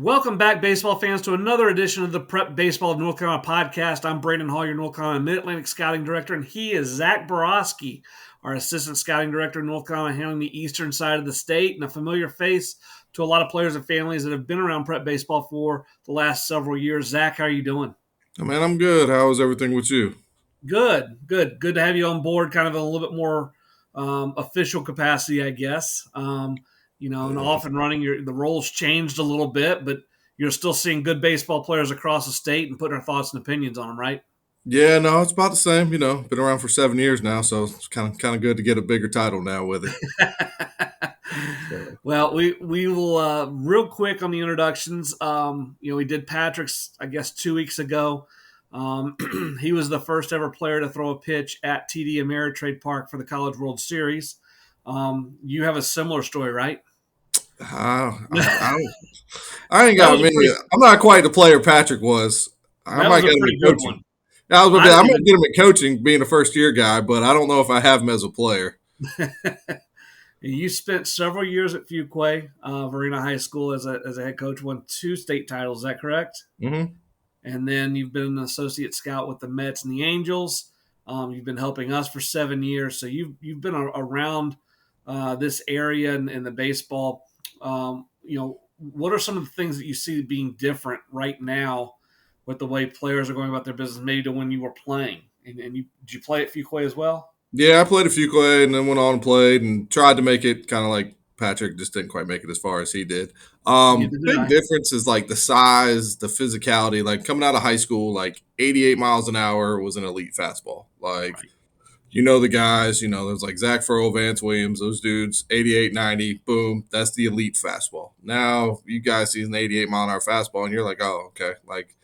Welcome back, baseball fans, to another edition of the Prep Baseball of North Carolina podcast. I'm Braden Hall, your North Carolina Mid-Atlantic Scouting Director, and he is Zach Borowski, our Assistant Scouting Director in North Carolina, handling the eastern side of the state, and a familiar face to a lot of players and families that have been around prep baseball for the last several years. Zach, how are you doing? Oh, man, I'm good. How is everything with you? Good. Good to have you on board, kind of in a little bit more official capacity, I guess. And off and running, the roles changed a little bit, but you're still seeing good baseball players across the state and putting our thoughts and opinions on them, right? Yeah, no, it's about the same. Been around for 7 years now, so it's kind of good to get a bigger title now with it. So. Well, we will real quick on the introductions. We did Patrick's, I guess, 2 weeks ago. He was the first ever player to throw a pitch at TD Ameritrade Park for the College World Series. You have a similar story, right? I ain't got many. I'm not quite the player Patrick was. I might get him in coaching. I might get him in coaching, being a first-year guy, but I don't know if I have him as a player. You spent several years at Fuquay, Varina High School as a head coach, won 2 state titles. Is that correct? Mm-hmm. And then you've been an associate scout with the Mets and the Angels. You've been helping us for 7 years, so you've been around this area and the baseball. What are some of the things that you see being different right now with the way players are going about their business, maybe to when you were playing? And did you play at Fuquay as well? Yeah, I played at Fuquay and then went on and played and tried to make it kind of like Patrick, just didn't quite make it as far as he did. Big difference is like the size, the physicality. Like coming out of high school, like 88 miles an hour was an elite fastball. Like, right. The guys, there's like Zach Furrow, Vance Williams, those dudes, 88, 90, boom, that's the elite fastball. Now you guys see an 88 mile an hour fastball and you're like, oh, okay. Like,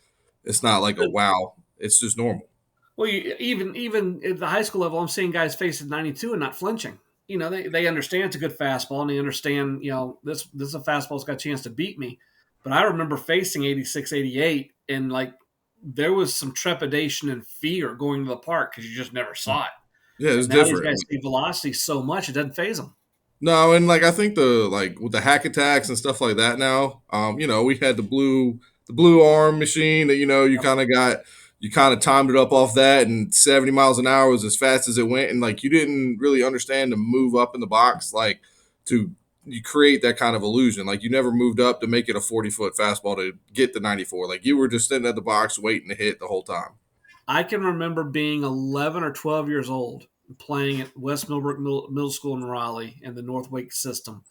it's not like a wow. It's just normal. Well, even at the high school level, I'm seeing guys facing 92 and not flinching. They understand it's a good fastball, and they understand, this is a fastball that's got a chance to beat me. But I remember facing 86, 88, and, like, there was some trepidation and fear going to the park because you just never saw it. Yeah, it's different. These guys see velocity so much, it doesn't phase them. No, and, like, I think with the hack attacks and stuff like that now, we had the blue arm machine that, you kind of timed it up off that, and 70 miles an hour was as fast as it went. And, like, you didn't really understand to move up in the box, like, you create that kind of illusion. Like, you never moved up to make it a 40-foot fastball to get the 94. Like, you were just sitting at the box waiting to hit the whole time. I can remember being 11 or 12 years old playing at West Millbrook Middle School in Raleigh in the North Wake system.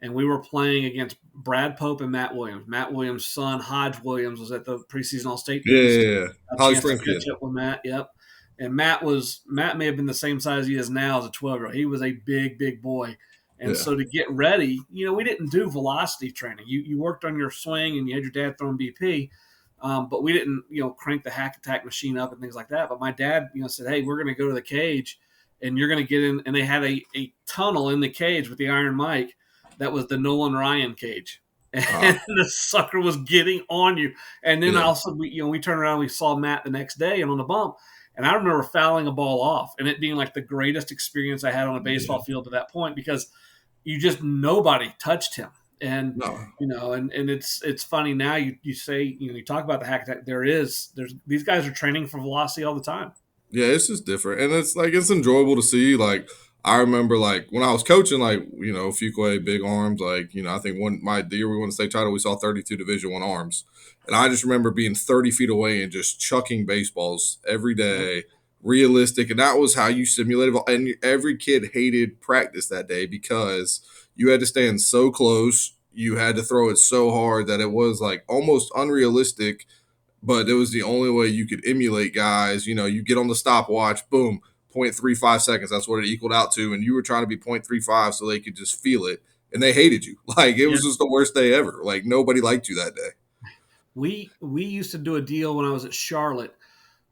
And we were playing against Brad Pope and Matt Williams. Matt Williams' son, Hodge Williams, was at the Preseason All-State. Yeah. Holly Springs kid. Up with Matt, yep. And Matt may have been the same size he is now as a 12-year-old. He was a big, big boy. And so to get ready, we didn't do velocity training. You worked on your swing and you had your dad throwing BP, but we didn't, crank the hack attack machine up and things like that. But my dad, said, hey, we're going to go to the cage and you're going to get in. And they had a tunnel in the cage with the iron mic. That was the Nolan Ryan cage. And the sucker was getting on you. And then also, we turned around, we saw Matt the next day and on the bump. And I remember fouling a ball off and it being like the greatest experience I had on a baseball field to that point because nobody touched him. And, and it's funny now you say, you talk about the hack attack. These guys are training for velocity all the time. Yeah, it's just different. And it's enjoyable to see. Like, I remember, like, when I was coaching, like, Fuquay, big arms, like, I think the year we won the state title, we saw 32 Division I arms. And I just remember being 30 feet away and just chucking baseballs every day, realistic. And that was how you simulated. And every kid hated practice that day because you had to stand so close. You had to throw it so hard that it was, like, almost unrealistic, but it was the only way you could emulate guys. You get on the stopwatch, boom. 0.35 seconds. That's what it equaled out to. And you were trying to be 0.35 so they could just feel it. And they hated you. Like, it was just the worst day ever. Like, nobody liked you that day. We used to do a deal when I was at Charlotte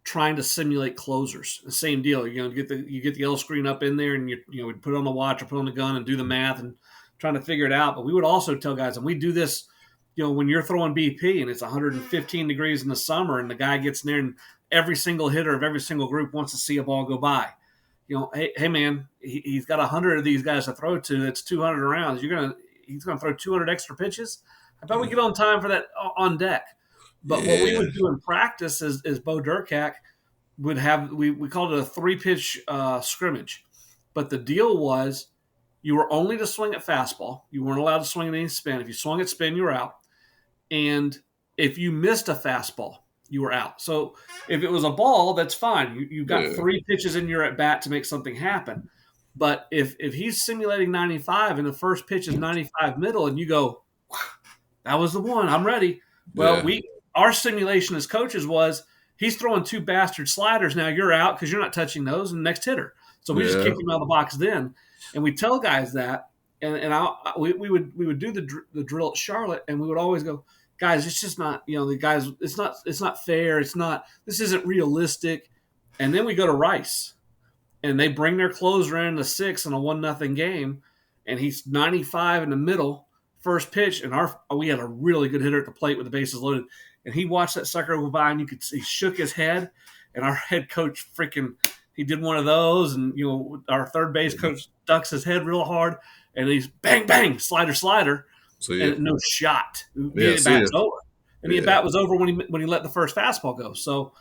trying to simulate closers. The same deal. You get the L screen up in there and we'd put it on the watch or put on the gun and do the math and trying to figure it out. But we would also tell guys, and we do this, when you're throwing BP and it's 115 degrees in the summer and the guy gets in there and every single hitter of every single group wants to see a ball go by. Hey man, he's got 100 of these guys to throw to. That's 200 rounds. He's going to throw 200 extra pitches. I bet we get on time for that on deck. But what we Yeah. would do in practice is Bo Durkak would have we called it a 3-pitch scrimmage. But the deal was you were only to swing at fastball. You weren't allowed to swing at any spin. If you swung at spin, you were out. And if you missed a fastball, you were out. So if it was a ball, that's fine. You got 3 pitches in your at bat to make something happen. But if he's simulating 95 and the first pitch is 95 middle, and you go, that was the one, I'm ready. Well, our simulation as coaches was he's throwing 2 bastard sliders. Now you're out because you're not touching those, and next hitter. So we just kicked him out of the box then, and we tell guys that, we would do the drill at Charlotte, and we would always go, guys, it's just not, the guys, it's not fair. This isn't realistic. And then we go to Rice, and they bring their closer in the 6 in a 1-0 game, and he's 95 in the middle, first pitch, and we had a really good hitter at the plate with the bases loaded, and he watched that sucker go by, and you could see he shook his head, and our head coach he did one of those, and our third base coach ducks his head real hard, and he's bang bang slider. And no shot. The at-bat's over. And the at-bat was over when he let the first fastball go. So,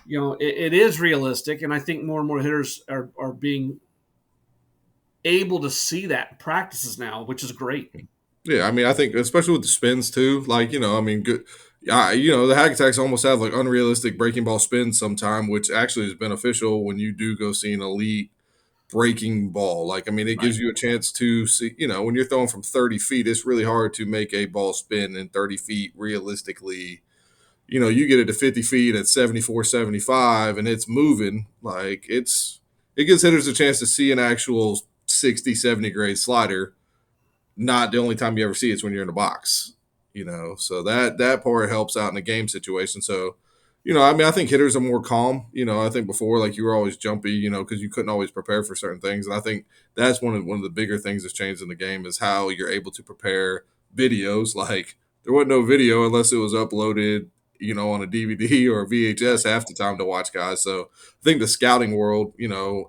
it is realistic, and I think more and more hitters are being able to see that in practices now, which is great. Yeah, I mean, I think especially with the spins too, good. The hack attacks almost have like unrealistic breaking ball spins sometime, which actually is beneficial when you do go see an elite breaking ball. It gives you a chance to see, when you're throwing from 30 feet, it's really hard to make a ball spin in 30 feet realistically. You get it to 50 feet at 74, 75, and it's moving. It gives hitters a chance to see an actual 60, 70 grade slider. Not the only time you ever see it's when you're in the box, so that part helps out in a game situation. So, I think hitters are more calm. I think before, like, you were always jumpy, because you couldn't always prepare for certain things. And I think that's one of the bigger things that's changed in the game is how you're able to prepare videos. Like, there wasn't no video unless it was uploaded, on a DVD or a VHS half the time to watch guys. So I think the scouting world,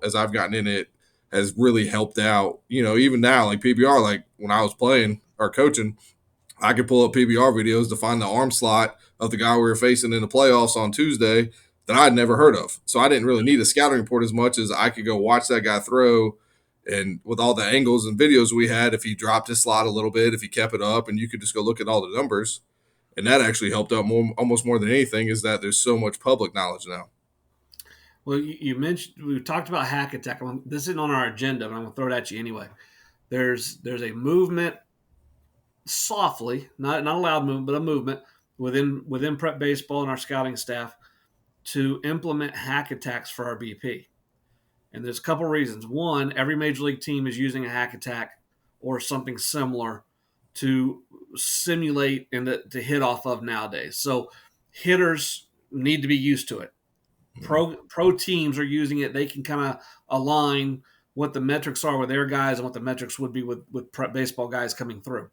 as I've gotten in it, has really helped out. Even now, like PBR, like when I was playing or coaching, I could pull up PBR videos to find the arm slot of the guy we were facing in the playoffs on Tuesday that I'd never heard of. So I didn't really need a scouting report as much as I could go watch that guy throw. And with all the angles and videos we had, if he dropped his slot a little bit, if he kept it up, and you could just go look at all the numbers. And that actually helped out almost more than anything is that there's so much public knowledge now. Well, you mentioned, we talked about hack attack. This isn't on our agenda, but I'm going to throw it at you anyway. There's a movement, softly, not a loud movement, but a movement within prep baseball and our scouting staff to implement hack attacks for our BP. And there's a couple reasons. One, every major league team is using a hack attack or something similar to simulate and to hit off of nowadays. So hitters need to be used to it. Pro teams are using it. They can kind of align what the metrics are with their guys and what the metrics would be with prep baseball guys coming through.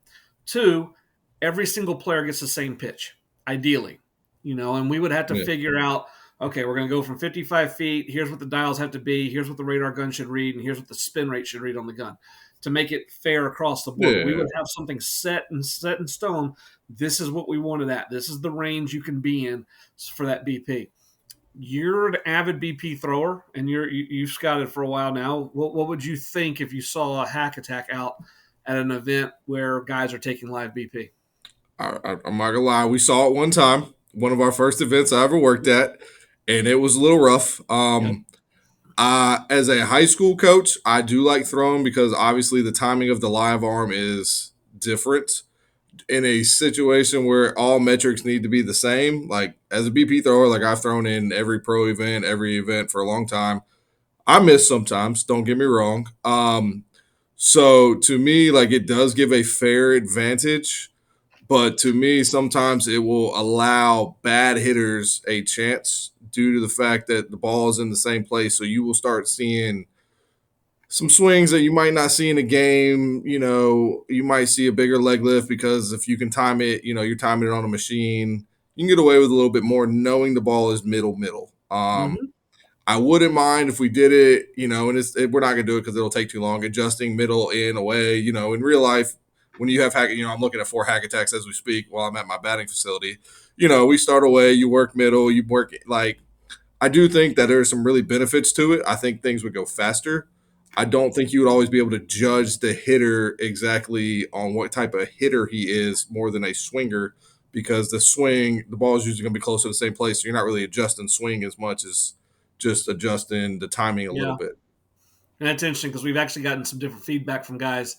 2, every single player gets the same pitch, ideally, and we would have to figure out, okay, we're going to go from 55 feet. Here's what the dials have to be. Here's what the radar gun should read. And here's what the spin rate should read on the gun to make it fair across the board. We would have something set in stone. This is what we wanted at. This is the range you can be in for that BP. You're an avid BP thrower, and you've scouted for a while now. What would you think if you saw a hack attack out at an event where guys are taking live BP? I'm not gonna lie, we saw it one time, one of our first events I ever worked at, and it was a little rough. As a high school coach, I do like throwing because obviously the timing of the live arm is different. In a situation where all metrics need to be the same, like as a BP thrower, like I've thrown in every pro event, every event for a long time, I miss sometimes, don't get me wrong. So to me, like it does give a fair advantage, but to me, sometimes it will allow bad hitters a chance due to the fact that the ball is in the same place. So you will start seeing some swings that you might not see in a game. You might see a bigger leg lift because if you can time it, you're timing it on a machine. You can get away with a little bit more knowing the ball is middle. I wouldn't mind if we did it, and we're not going to do it because it'll take too long, adjusting middle in away. In real life, when you have I'm looking at 4 hack attacks as we speak while I'm at my batting facility. We start away, you work middle, you work like I do think that there's some really benefits to it. I think things would go faster. I don't think you would always be able to judge the hitter exactly on what type of hitter he is more than a swinger because the ball is usually going to be close to the same place. So you're not really adjusting swing as much as just adjusting the timing a little Yeah. bit. And that's interesting because we've actually gotten some different feedback from guys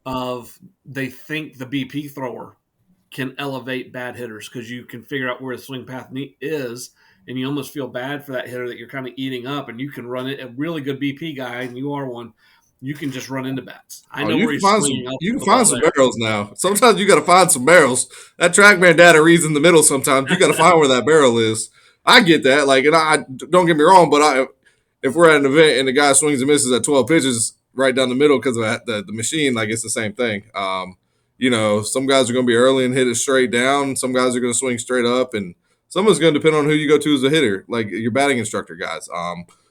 of they think the BP thrower can elevate bad hitters because you can figure out where the swing path is, and you almost feel bad for that hitter that you're kind of eating up, and you can run it. A really good BP guy, and you are one. You can just run into bats. I know You where can he's find swinging. some barrels now. Sometimes you got to find some barrels. That TrackMan data reads in the middle. Sometimes you got to find where that barrel is. I get that. Like, and I don't get me wrong, but if we're at an event and the guy swings and misses at 12 pitches right down the middle because of the machine, like it's the same thing. Some guys are going to be early and hit it straight down. Some guys are going to swing straight up, and some of it's going to depend on who you go to as a hitter, like your batting instructor guys.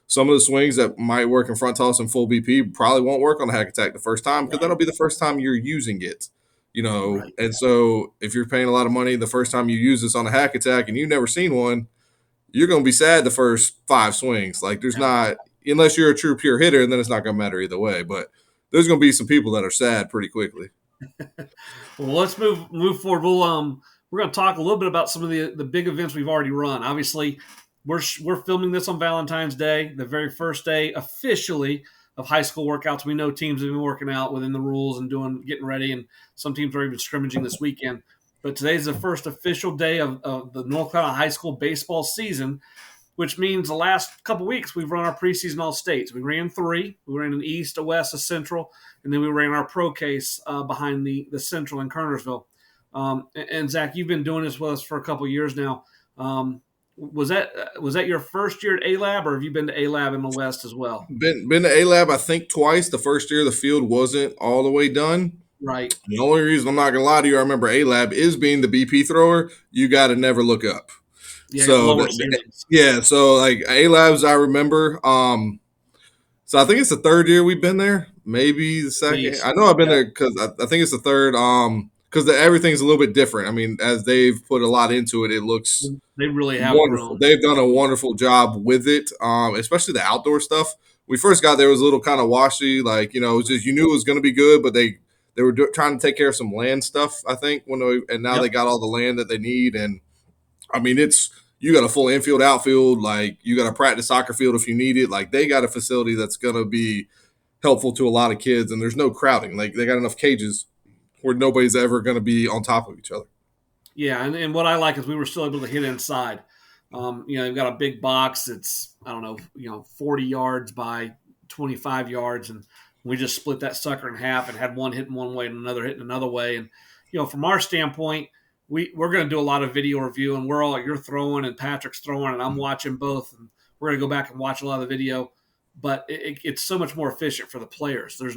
Some of the swings that might work in front toss and full BP probably won't work on a hack attack the first time because that'll be the first time you're using it. Right. And so if you're paying a lot of money the first time you use this on a hack attack and you've never seen one, you're going to be sad the first 5 swings. Like there's not, unless you're a true pure hitter, and then it's not going to matter either way. But there's going to be some people that are sad pretty quickly. Well, let's move forward. We're going to talk a little bit about some of the big events we've already run. Obviously, we're filming this on Valentine's Day, the very first day officially of high school workouts. We know teams have been working out within the rules and getting ready, and some teams are even scrimmaging this weekend. But today's the first official day of the North Carolina high school baseball season, which means the last couple weeks we've run our preseason All-State. So we ran 3. We ran an East, a West, a Central, and then we ran our ProCase behind the Central in Kernersville. And Zach, you've been doing this with us for a couple years now. Was that your first year at A-Lab, or have you been to A-Lab in the West as well? Been to A-Lab, I think, twice. The first year the field wasn't all the way done. Right. The only reason I'm not going to lie to you, I remember A-Lab is being the BP thrower. You got to never look up. Yeah, so like A-Labs, I remember. So I think it's the 3rd year we've been there, maybe the 2nd. I know I've been there because I think it's the 3rd. Because everything's a little bit different. I mean, as they've put a lot into it, it looks they really have wonderful. Grown. They've done a wonderful job with it, especially the outdoor stuff. We first got there, it was a little kind of washy, like it was just you knew it was going to be good, but they were trying to take care of some land stuff, I think, and now they got all the land that they need, and I mean you got a full infield, outfield, like you got a practice soccer field if you need it. Like they got a facility that's going to be helpful to a lot of kids, and there's no crowding. Like they got enough cages where nobody's ever going to be on top of each other. Yeah, and what I like is we were still able to hit inside. You've got a big box that's, 40 yards by 25 yards, and we just split that sucker in half and had one hitting one way and another hitting another way. And, from our standpoint, we're going to do a lot of video review, and you're throwing and Patrick's throwing, and I'm watching both, and we're going to go back and watch a lot of the video. But it's so much more efficient for the players. I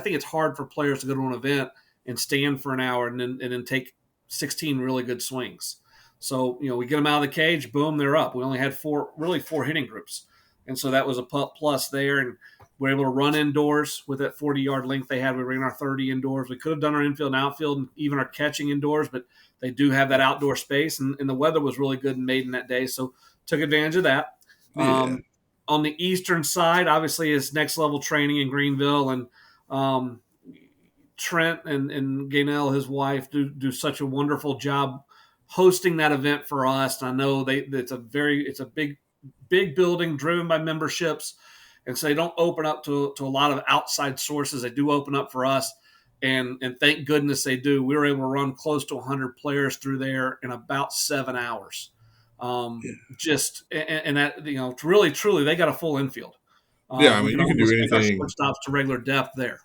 think it's hard for players to go to an event and stand for an hour and then take 16 really good swings. So, we get them out of the cage, boom, they're up. We only had 4 hitting groups. And so that was a plus there. And we're able to run indoors with that 40-yard length they had. We ran our 30 indoors. We could have done our infield and outfield and even our catching indoors, but they do have that outdoor space. And the weather was really good in Maiden that day, so took advantage of that. Yeah. On the eastern side, obviously, is next level training in Greenville, and Trent and Gaynell, his wife, do such a wonderful job hosting that event for us. And I know it's a big building driven by memberships, and so they don't open up to a lot of outside sources. They do open up for us, and thank goodness they do. We were able to run close to 100 players through there in about 7 hours. Really, truly, they got a full infield. You can do anything. Our stops to regular depth there.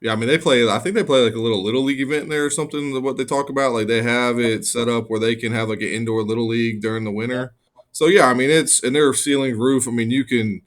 Yeah, I mean, I think they play like a little league event there or something, what they talk about. Like they have it set up where they can have like an indoor little league during the winter. So yeah, I mean, and their ceiling roof. I mean, you can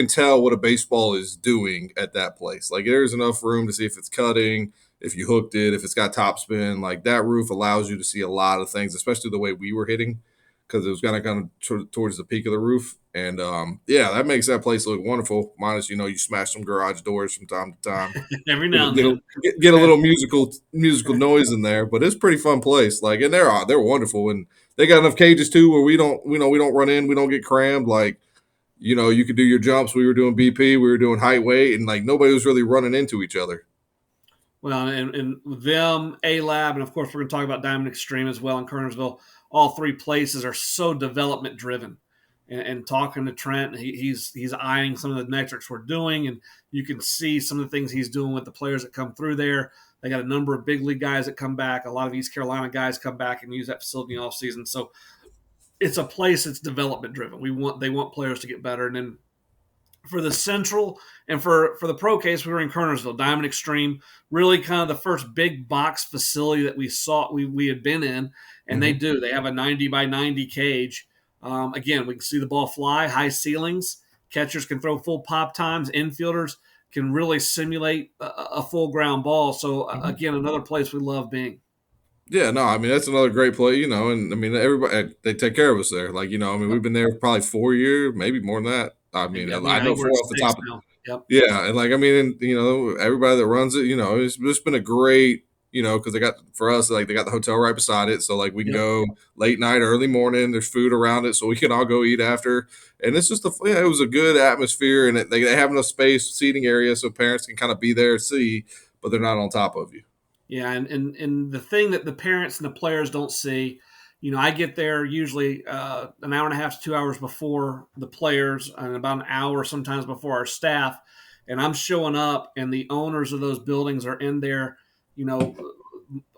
tell what a baseball is doing at that place. Like there's enough room to see if it's cutting, if you hooked it, if it's got top spin. Like that roof allows you to see a lot of things, especially the way we were hitting. because it was kind of towards the peak of the roof. And yeah, that makes that place look wonderful. Minus, you smash some garage doors from time to time. Every Get, now and get, a, then. get a little musical noise in there, but it's a pretty fun place. Like, and they're wonderful, and they got enough cages too where we don't run in, we don't get crammed. Like, you could do your jumps. We were doing BP, we were doing height weight, and like nobody was really running into each other. Well, and with them, A-Lab, and of course we're going to talk about Diamond Extreme as well in Kernersville. All three places are so development driven. And talking to Trent, he's eyeing some of the metrics we're doing, and you can see some of the things he's doing with the players that come through there. They got a number of big league guys that come back. A lot of East Carolina guys come back and use that facility in the offseason. So it's a place that's development driven. They want players to get better. And then for the Central and for the ProCase, we were in Kernersville, Diamond Extreme, really kind of the first big box facility that we had been in. And they do. They have a 90 by 90 cage. Again, we can see the ball fly, high ceilings. Catchers can throw full pop times. Infielders can really simulate a full ground ball. So, again, another place we love being. Yeah, no, I mean, that's another great play, and I mean, everybody, they take care of us there. Like, I mean, we've been there probably 4 years, maybe more than that. I mean, I I know think we're four at off the 6 top. now. Yep. Yeah, and like, I mean, everybody that runs it, it's just been a great, because they got, for us, like, they got the hotel right beside it. So, like, we can go late night, early morning. There's food around it, so we can all go eat after. And it's just, it was a good atmosphere, and they have enough space, seating area, so parents can kind of be there, see, but they're not on top of you. Yeah, and the thing that the parents and the players don't see, I get there usually an hour and a half to 2 hours before the players and about an hour sometimes before our staff, and I'm showing up and the owners of those buildings are in there,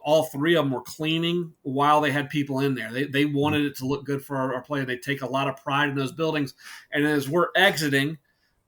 all three of them were cleaning while they had people in there. They wanted it to look good for our play, and they take a lot of pride in those buildings. And as we're exiting,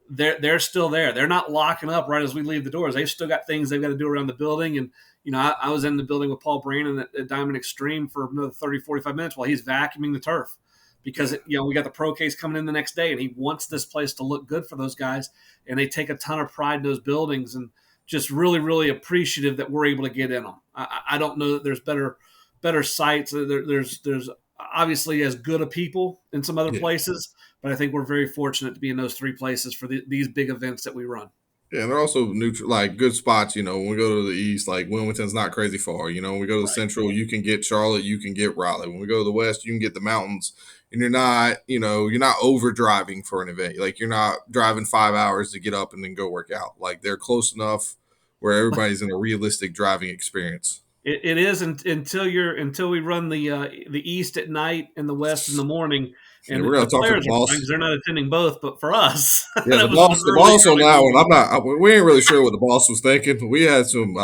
they're still there. They're not locking up right as we leave the doors. They've still got things they've got to do around the building. And, I was in the building with Paul Brandon at Diamond Extreme for another 30, 45 minutes while he's vacuuming the turf because, we got the ProCase coming in the next day, and he wants this place to look good for those guys. And they take a ton of pride in those buildings and just really, really appreciative that we're able to get in them. I don't know that there's better sites. There's obviously as good a people in some other places, but I think we're very fortunate to be in those three places for these big events that we run. Yeah, and they're also neutral, like good spots. When we go to the east, like Wilmington's not crazy far. When we go to the central, you can get Charlotte, you can get Raleigh. When we go to the west, you can get the mountains, and you're not over driving for an event. Like you're not driving 5 hours to get up and then go work out. Like they're close enough where everybody's in a realistic driving experience. It is until we run the east at night and the west in the morning. And we're going the to talk to players the boss. because they're not attending both, but for us, yeah, the boss on that one. We ain't really sure what the boss was thinking. We had some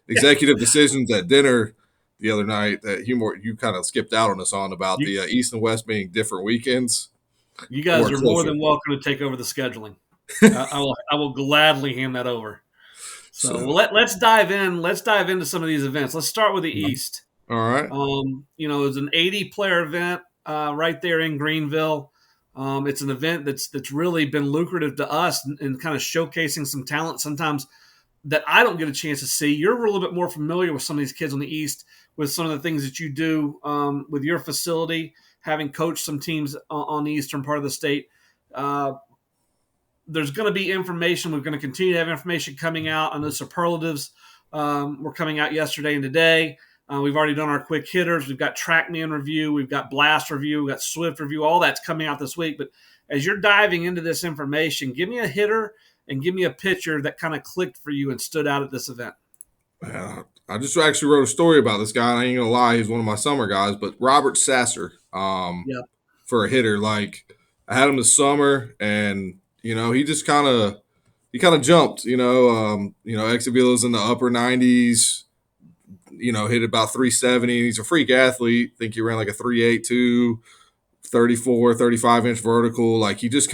executive decisions at dinner the other night that you kind of skipped out on us on about the east and west being different weekends. You guys are more than welcome to take over the scheduling. I will gladly hand that over. So let's dive in. Let's dive into some of these events. Let's start with the East. All right. It was an 80-player event right there in Greenville. It's an event that's really been lucrative to us and kind of showcasing some talent sometimes that I don't get a chance to see. You're a little bit more familiar with some of these kids on the East with some of the things that you do with your facility, having coached some teams on the eastern part of the state. There's going to be information. We're going to continue to have information coming out. I know superlatives were coming out yesterday and today. We've already done our quick hitters. We've got TrackMan review. We've got Blast review. We've got Swift review. All that's coming out this week. But as you're diving into this information, give me a hitter and give me a pitcher that kind of clicked for you and stood out at this event. I just actually wrote a story about this guy. And I ain't going to lie, he's one of my summer guys. But Robert Sasser for a hitter. Like, I had him this summer, and he just kind of jumped. Exit velos in the upper 90s. Hit about 370. He's a freak athlete. I think he ran like a 382, 34, 35-inch vertical. Like he just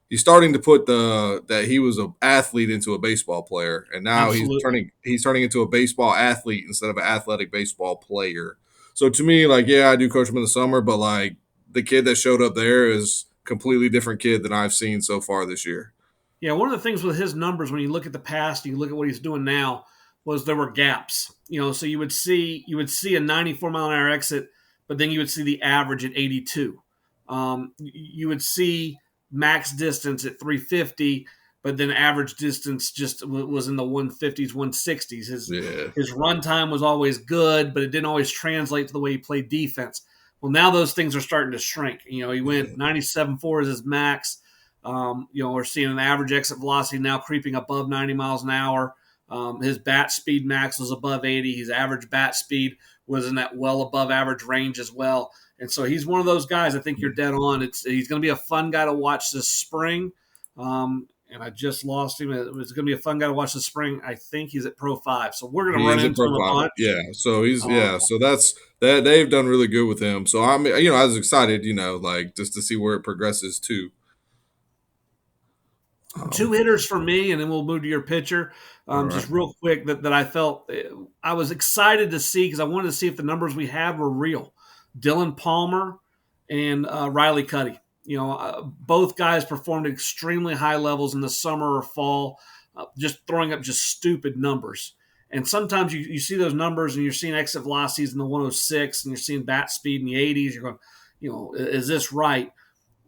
he's starting to put that he was an athlete into a baseball player, and now he's turning into a baseball athlete instead of an athletic baseball player. So to me, like, yeah, I do coach him in the summer, but like the kid that showed up there is completely different kid than I've seen so far this year. Yeah, one of the things with his numbers, when you look at the past, you look at what he's doing now, was there were gaps. So you would see a 94-mile-an-hour exit but then you would see the average at 82. You would see max distance at 350, but then average distance just was in the 150s, 160s. His run time was always good, but it didn't always translate to the way he played defense. Well, now those things are starting to shrink. He went 97.4 as his max. We're seeing an average exit velocity now creeping above 90 miles an hour. His bat speed max was above 80. His average bat speed was in that well above average range as well. And so he's one of those guys. I think you're dead on. He's going to be a fun guy to watch this spring. And I just lost him. It's going to be a fun guy to watch this spring. I think he's at Pro 5. So we're going to run into him a bunch. Yeah. So so that's that. They've done really good with him. So I was excited, just to see where it progresses to. 2 hitters for me, and then we'll move to your pitcher. Just real quick that I felt I was excited to see because I wanted to see if the numbers we had were real. Dylan Palmer and Riley Cuddy. Both guys performed extremely high levels in the summer or fall, just throwing up just stupid numbers. And sometimes you see those numbers and you're seeing exit velocities in the 106 and you're seeing bat speed in the 80s. You're going, is this right?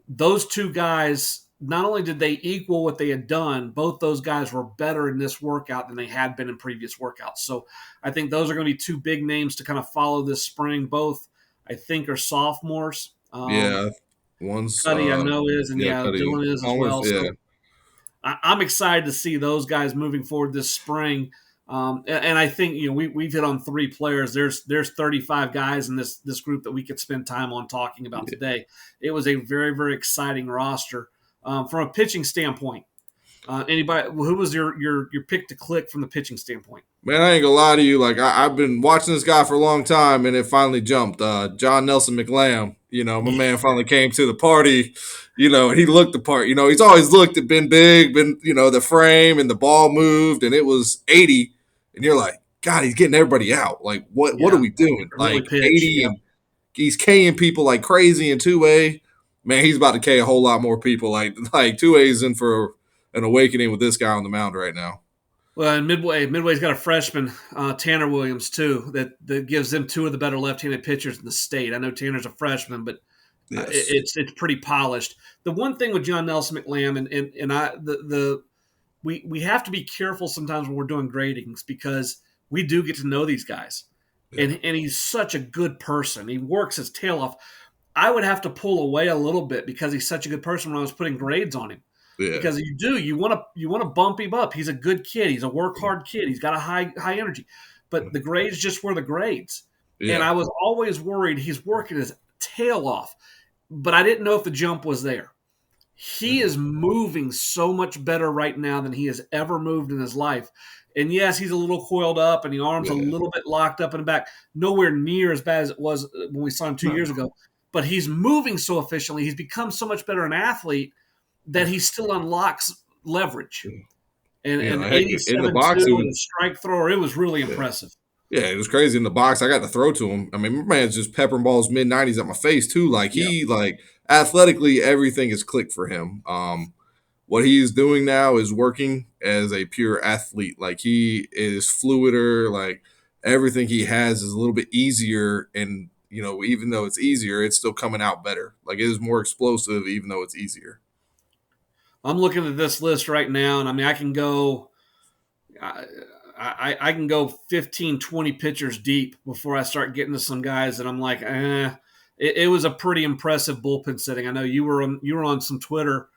Those 2 guys, not only did they equal what they had done, both those guys were better in this workout than they had been in previous workouts. So I think those are going to be 2 big names to kind of follow this spring. Both, I think, are sophomores. One's Cuddy, I know is, and Dylan is as well. Yeah. So I'm excited to see those guys moving forward this spring. And I think we've hit on 3 players. There's 35 guys in this group that we could spend time on talking about today. It was a very, very exciting roster. From a pitching standpoint, anybody who was your pick to click from the pitching standpoint? Man, I ain't gonna lie to you. Like I've been watching this guy for a long time, and it finally jumped. John Nelson McLamb. My man finally came to the party. And he looked the part. He's always been big, the frame and the ball moved, and it was 80. And you're like, God, he's getting everybody out. Like, what are we doing? Really like 80, and he's K'ing people like crazy in 2A. Man, he's about to K a whole lot more people. Like 2A is in for an awakening with this guy on the mound right now. Well, and Midway's got a freshman, Tanner Williams, too, that gives them 2 of the better left-handed pitchers in the state. I know Tanner's a freshman, but it's pretty polished. The one thing with John Nelson McLamb we have to be careful sometimes when we're doing gradings because we do get to know these guys, and he's such a good person. He works his tail off. I would have to pull away a little bit because he's such a good person when I was putting grades on him. Yeah. Because you want to bump him up. He's a good kid. He's a work hard kid. He's got a high energy. But the grades just were the grades. Yeah. And I was always worried he's working his tail off. But I didn't know if the jump was there. He is moving so much better right now than he has ever moved in his life. And yes, he's a little coiled up and the arm's a little bit locked up in the back. Nowhere near as bad as it was when we saw him 2 years ago. But he's moving so efficiently. He's become so much better an athlete that he still unlocks leverage. And 87 in the box, and a strike thrower, it was really impressive. Yeah, it was crazy in the box. I got to throw to him. I mean, my man's just peppering balls mid-90s at my face too. Like athletically, everything is clicked for him. What he's doing now is working as a pure athlete. Like he is fluider. Like everything he has is a little bit easier, and even though it's easier, it's still coming out better. Like it is more explosive, even though it's easier. I'm looking at this list right now, and I mean, I can go 15, 20 pitchers deep before I start getting to some guys that I'm like, It was a pretty impressive bullpen setting. I know you were on some Twitter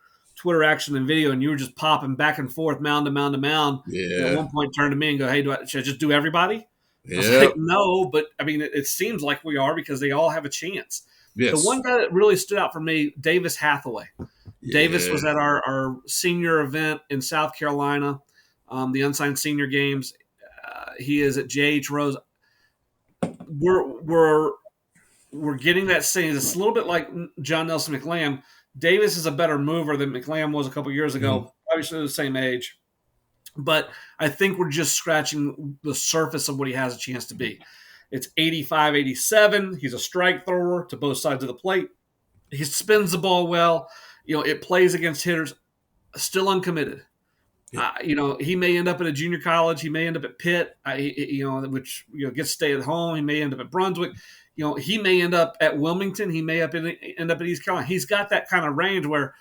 action and video, and you were just popping back and forth, mound to mound to mound. Yeah. At one point, turned to me and go, "Hey, should I just do everybody?" Yeah. I was like, "No," but I mean, it seems like we are because they all have a chance. Yes. The one guy that really stood out for me, Davis Hathaway. Yeah. Davis was at our senior event in South Carolina, the unsigned senior games. He is at J.H. Rose. We're getting that same. It's a little bit like John Nelson McLamb. Davis is a better mover than McLamb was a couple years ago. Mm-hmm. Obviously, the same age. But I think we're just scratching the surface of what he has a chance to be. It's 85, 87. He's a strike thrower to both sides of the plate. He spins the ball well. It plays against hitters. Still uncommitted. Yeah. He may end up at a junior college. He may end up at Pitt, which gets to stay at home. He may end up at Brunswick. He may end up at Wilmington. He may end up at East Carolina. He's got that kind of range where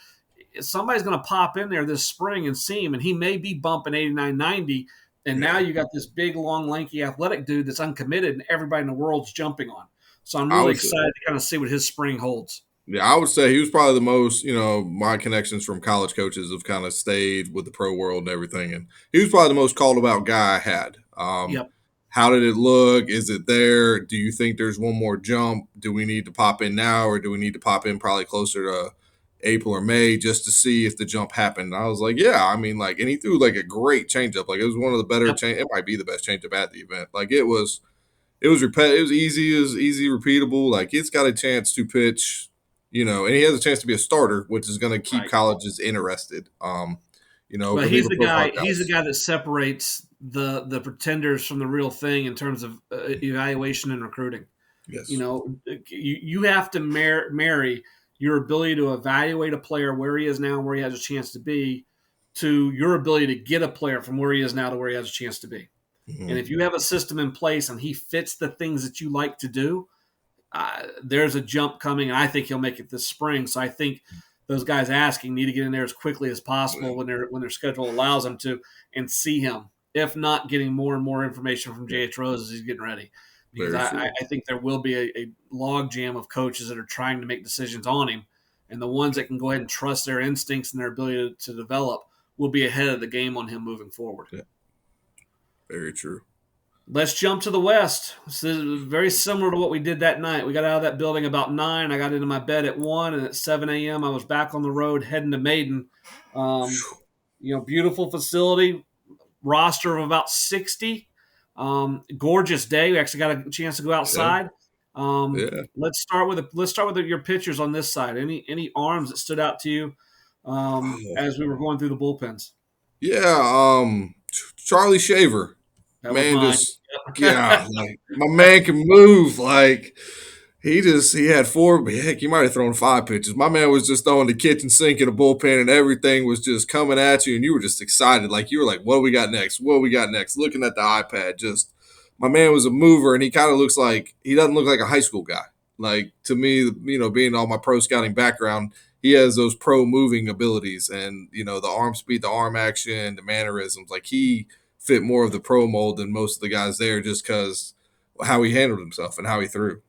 somebody's going to pop in there this spring and see him, and he may be bumping 89, 90. And now you got this big, long, lanky, athletic dude that's uncommitted, and everybody in the world's jumping on. So I'm really excited to kind of see what his spring holds. Yeah, I would say he was probably the most, my connections from college coaches have kind of stayed with the pro world and everything. And he was probably the most called about guy I had. Yep. How did it look? Is it there? Do you think there's one more jump? Do we need to pop in now, or do we need to pop in probably closer to April or May just to see if the jump happened? And I was like, yeah, I mean, and he threw a great changeup. It was one of the better it might be the best changeup at the event. It was repetitive. It was easy, repeatable. It's got a chance to pitch, and he has a chance to be a starter, which is going to keep colleges interested. But he's the guy. He's the guy that separates the pretenders from the real thing in terms of evaluation and recruiting. Yes. You have to marry your ability to evaluate a player where he is now and where he has a chance to be to your ability to get a player from where he is now to where he has a chance to be. Mm-hmm. And if you have a system in place and he fits the things that you like to do, there's a jump coming, and I think he'll make it this spring. So I think those guys asking need to get in there as quickly as possible when their schedule allows them to, and see him. If not, getting more and more information from J.H. Rose as he's getting ready. Because I think there will be a log jam of coaches that are trying to make decisions on him, and the ones that can go ahead and trust their instincts and their ability to develop will be ahead of the game on him moving forward. Yeah. Very true. Let's jump to the West. This is very similar to what we did that night. We got out of that building about 9. I got into my bed at 1, and at 7 a.m. I was back on the road heading to Maiden. Beautiful facility, roster of about 60. Gorgeous day. We actually got a chance to go outside. Let's start with your pictures on this side. Any arms that stood out to you as we were going through the bullpens? Yeah, Charlie Shaver. Man, my man can move. He had 4. Heck, he might have thrown 5 pitches. My man was just throwing the kitchen sink in the bullpen, and everything was just coming at you, and you were just excited. You were like, "What do we got next? What do we got next?" Looking at the iPad, my man was a mover, and he kind of he doesn't look like a high school guy. To me, being all my pro scouting background, he has those pro moving abilities, and the arm speed, the arm action, the mannerisms. He fit more of the pro mold than most of the guys there, just because how he handled himself and how he threw.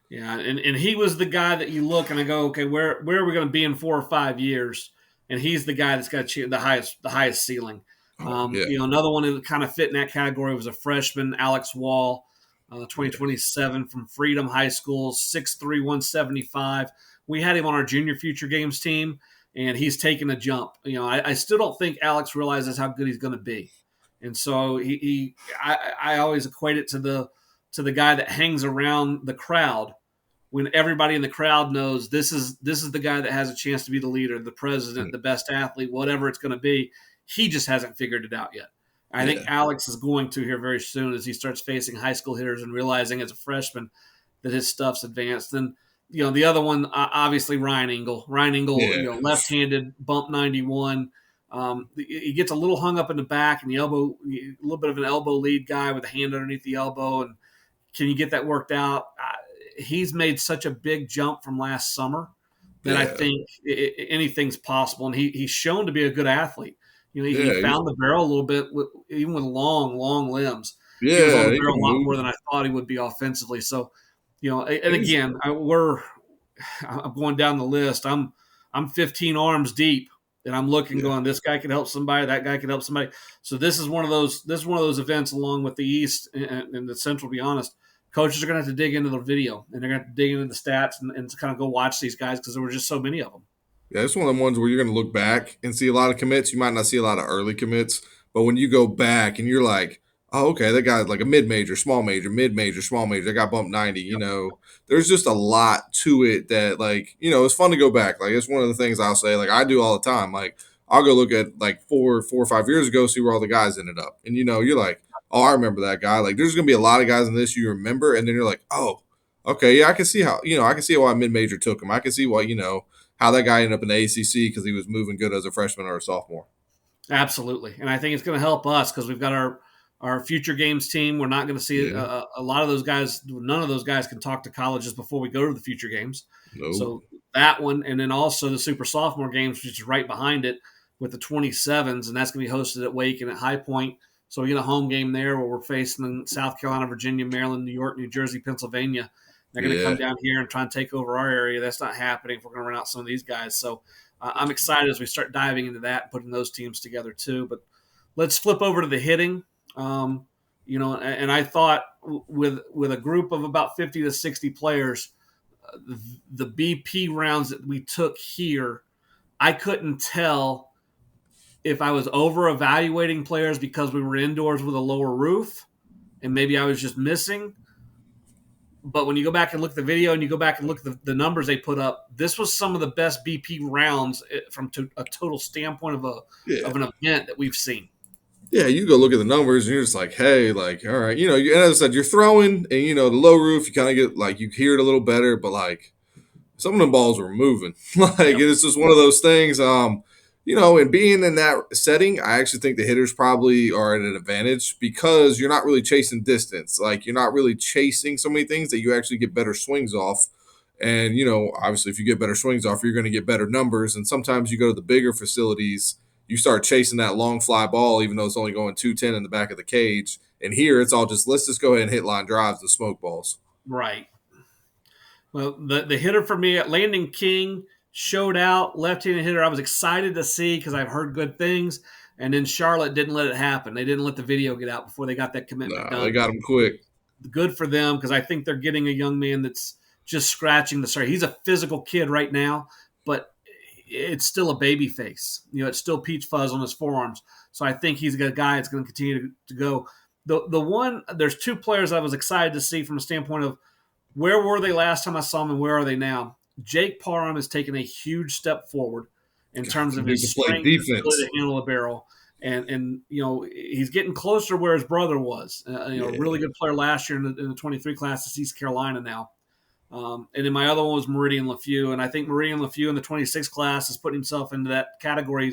Yeah, and he was the guy that you look and I go, okay, where are we going to be in 4 or 5 years? And he's the guy that's got the highest ceiling. Another one that kind of fit in that category was a freshman, Alex Wall, 2027 from Freedom High School, 6'3", 175. We had him on our junior future games team, and he's taken a jump. I still don't think Alex realizes how good he's going to be. And so I always equate it to the guy that hangs around the crowd when everybody in the crowd knows this is the guy that has a chance to be the leader, the president, the best athlete, whatever it's going to be. He just hasn't figured it out yet. I think Alex is going to here very soon as he starts facing high school hitters and realizing as a freshman that his stuff's advanced. And the other one, obviously Ryan Engel. Left-handed, bump 91. He gets a little hung up in the back and the elbow, a little bit of an elbow lead guy with a hand underneath the elbow. And can you get that worked out? He's made such a big jump from last summer that I think anything's possible. And he's shown to be a good athlete. He found the barrel a little bit, even with long limbs. Yeah, he was on the barrel a lot more than I thought he would be offensively. So, and again, I'm going down the list. I'm 15 arms deep. And I'm looking, going, this guy could help somebody, that guy could help somebody. So this is one of those events, along with the East and the Central. To be honest, coaches are going to have to dig into the video, and they're going to have to dig into the stats and kind of go watch these guys because there were just so many of them. Yeah, it's one of the ones where you're going to look back and see a lot of commits. You might not see a lot of early commits, but when you go back and you're like, oh, okay, that guy's like a mid-major, small major, mid-major, small major. That got bumped 90. There's just a lot to it that, it's fun to go back. It's one of the things I'll say, I do all the time. I'll go look at 4 or 5 years ago, see where all the guys ended up. And, you're like, oh, I remember that guy. There's going to be a lot of guys in this you remember. And then you're like, oh, okay, yeah, I can see how, I can see why mid-major took him. I can see why, how that guy ended up in the ACC because he was moving good as a freshman or a sophomore. Absolutely, and I think it's going to help us because we've got our future games team. We're not going to see Yeah. a lot of those guys. None of those guys can talk to colleges before we go to the future games. Nope. So that one, and then also the super sophomore games, which is right behind it with the 27s, and that's going to be hosted at Wake and at High Point. So we get a home game there where we're facing South Carolina, Virginia, Maryland, New York, New Jersey, Pennsylvania. They're going to Yeah. come down here and try and take over our area. That's not happening if we're going to run out some of these guys. So I'm excited as we start diving into that, putting those teams together too. But let's flip over to the hitting. And I thought with a group of about 50 to 60 players, the BP rounds that we took here, I couldn't tell if I was over evaluating players because we were indoors with a lower roof and maybe I was just missing. But when you go back and look at the video and you go back and look at the numbers they put up, this was some of the best BP rounds from a total standpoint of an event that we've seen. Yeah, you go look at the numbers and you're just like, hey, like, all right, as I said, you're throwing and the low roof, you kind of get like you hear it a little better, but like some of them balls were moving. Like Yep. it's just one of those things. And being in that setting, I actually think the hitters probably are at an advantage because you're not really chasing distance. Like you're not really chasing so many things that you actually get better swings off. And obviously, if you get better swings off, you're going to get better numbers. And sometimes you go to the bigger facilities, you start chasing that long fly ball, even though it's only going 210 in the back of the cage. And here, it's all just let's just go ahead and hit line drives and smoke balls. Right. Well, the hitter for me, Landon King, showed out, left-handed hitter. I was excited to see because I've heard good things. And then Charlotte didn't let it happen. They didn't let the video get out before they got that commitment Nah, they done. got him quick. Good for them because I think they're getting a young man that's just scratching the surface. He's a physical kid right now, but it's still a baby face. It's still peach fuzz on his forearms. So I think he's a guy that's going to continue to go. There's two players I was excited to see from a standpoint of where were they last time I saw them and where are they now? Jake Parham has taken a huge step forward in terms of Need his to play strength, his ability defense. to handle a barrel. And he's getting closer to where his brother was. Yeah. Really good player last year in the 23 class at East Carolina now. And then my other one was Meridian LeFew. And I think Meridian LeFew in the 26 class is putting himself into that category.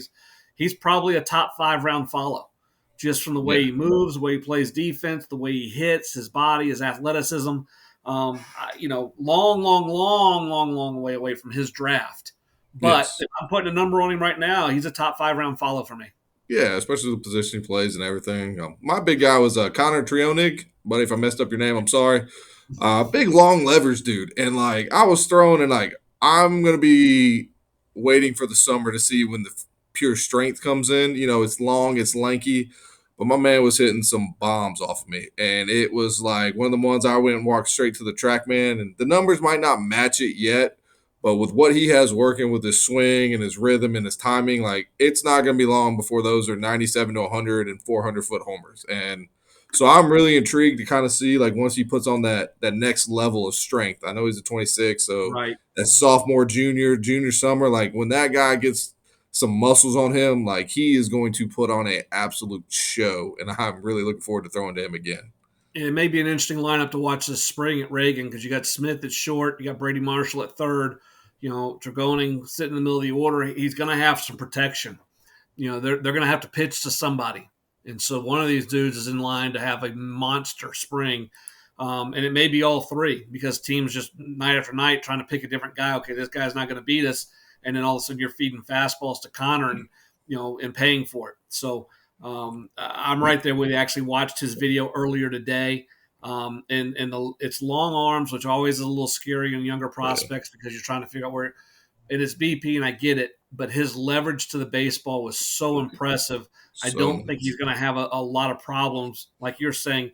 He's probably a top 5 round follow just from the way he moves, the way he plays defense, the way he hits, his body, his athleticism. Long way away from his draft. But Yes. if I'm putting a number on him right now, he's a top 5 round follow for me. Yeah, especially the position he plays and everything. My big guy was Connor Trionig. Buddy, if I messed up your name, I'm sorry. Big long levers dude. And like I was throwing and like I'm gonna be waiting for the summer to see when the pure strength comes in. It's long, it's lanky. But my man was hitting some bombs off of me. And it was like one of the ones I went and walked straight to the track man. And the numbers might not match it yet. But with what he has working with his swing and his rhythm and his timing, like it's not going to be long before those are 97 to 100 and 400-foot homers. And so I'm really intrigued to kind of see like once he puts on that next level of strength. I know he's a 26, so Right. that sophomore, junior summer, like when that guy gets some muscles on him, like he is going to put on an absolute show. And I'm really looking forward to throwing to him again. And it may be an interesting lineup to watch this spring at Reagan because you got Smith at short, you got Brady Marshall at third, Tregoning sitting in the middle of the order. He's going to have some protection. They're going to have to pitch to somebody. And so one of these dudes is in line to have a monster spring. And it may be all three because teams just night after night trying to pick a different guy. Okay, this guy's not going to beat us. And then all of a sudden you're feeding fastballs to Connor and paying for it. So I'm right there with you. I actually watched his video earlier today. It's long arms, which always is a little scary in younger prospects because you're trying to figure out where it is BP, and I get it. But his leverage to the baseball was so impressive. I don't think he's going to have a lot of problems, like you're saying,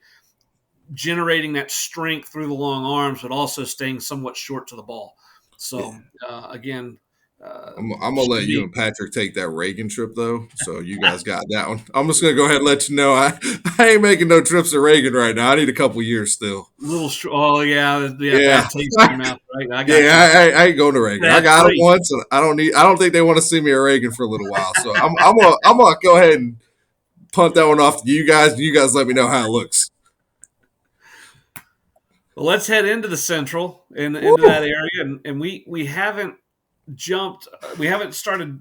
generating that strength through the long arms, but also staying somewhat short to the ball. So, again, I'm gonna let you and Patrick take that Reagan trip though, so you guys got that one. I'm just gonna go ahead and let you know I ain't making no trips to Reagan right now. I need a couple years still. Bad taste in your mouth, right? I ain't going to Reagan. I got it once, and I don't think they want to see me at Reagan for a little while. So I'm gonna go ahead and punt that one off to you guys, and you guys let me know how it looks. Well, let's head into the Central and into that area, and we haven't started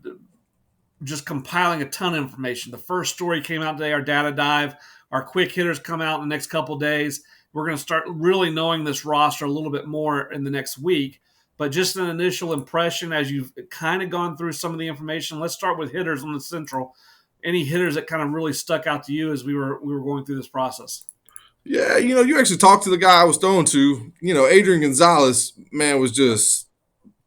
just compiling a ton of information. The first story came out today, our data dive. Our quick hitters come out in the next couple of days. We're going to start really knowing this roster a little bit more in the next week. But just an initial impression as you've kind of gone through some of the information. Let's start with hitters on the Central. Any hitters that kind of really stuck out to you as we were going through this process? Yeah, you actually talked to the guy I was throwing to. Adrian Gonzalez, man, was just